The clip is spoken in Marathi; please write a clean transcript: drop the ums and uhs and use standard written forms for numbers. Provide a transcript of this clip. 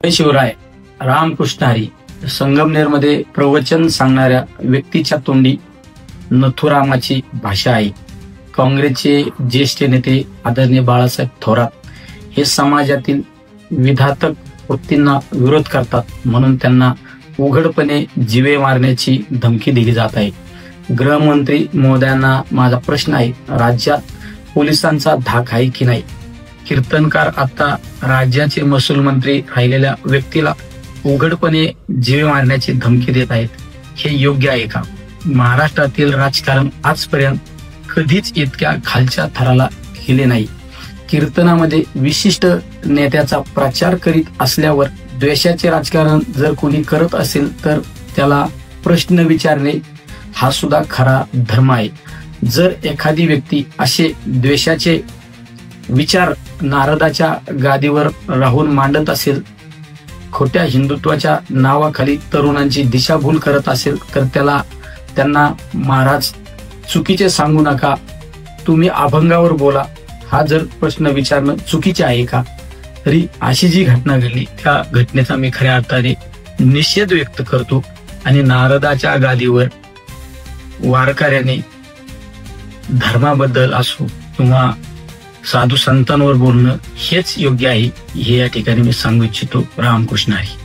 शिवराय रामकृष्ण हरी संगमनेरमध्ये प्रवचन सांगणाऱ्या व्यक्तीच्या तोंडी नथुरामाची भाषा आहे. काँग्रेसचे ज्येष्ठ नेते आदरणीय बाळासाहेब थोरात हे समाजातील विघातक वृत्तींना विरोध करतात, म्हणून त्यांना उघडपणे जीवे मारण्याची धमकी दिली जात आहे. गृहमंत्री महोदयांना माझा प्रश्न आहे, राज्यात पोलिसांचा धाक आहे की नाही? कीर्तनकार आता राज्याचे महसूल मंत्री राहिलेल्या व्यक्तीला उघडपणे जीवे मारण्याची धमकी देत आहेत. हे योग्य आहे का? महाराष्ट्रातील राजकारण आजपर्यंत कधीच इतक्या खालच्या थराला गेले नाही. कीर्तनामध्ये विशिष्ट नेत्याचा प्रचार करीत असल्यावर द्वेषाचे राजकारण जर कोणी करत असेल तर त्याला प्रश्न विचारणे हा सुद्धा खरा धर्म आहे. जर एखादी व्यक्ती असे द्वेषाचे विचार नारदाच्या गादीवर राहून मांडत असेल, खोट्या हिंदुत्वाच्या नावाखाली तरुणांची दिशाभूल करत असेल, तर त्यांना महाराज चुकीचे सांगू नका, तुम्ही अभंगावर बोला, हा जर प्रश्न विचारणं चुकीचे आहे का? तरी अशी जी घटना घडली त्या घटनेचा मी खऱ्या अर्थाने निषेध व्यक्त करतो आणि नारदाच्या गादीवर वारकऱ्याने धर्माबद्दल असो किंवा साधू संतांवर बोलणं हेच योग्य आहे, हे या ठिकाणी मी सांगू इच्छितो. रामकृष्ण हरी.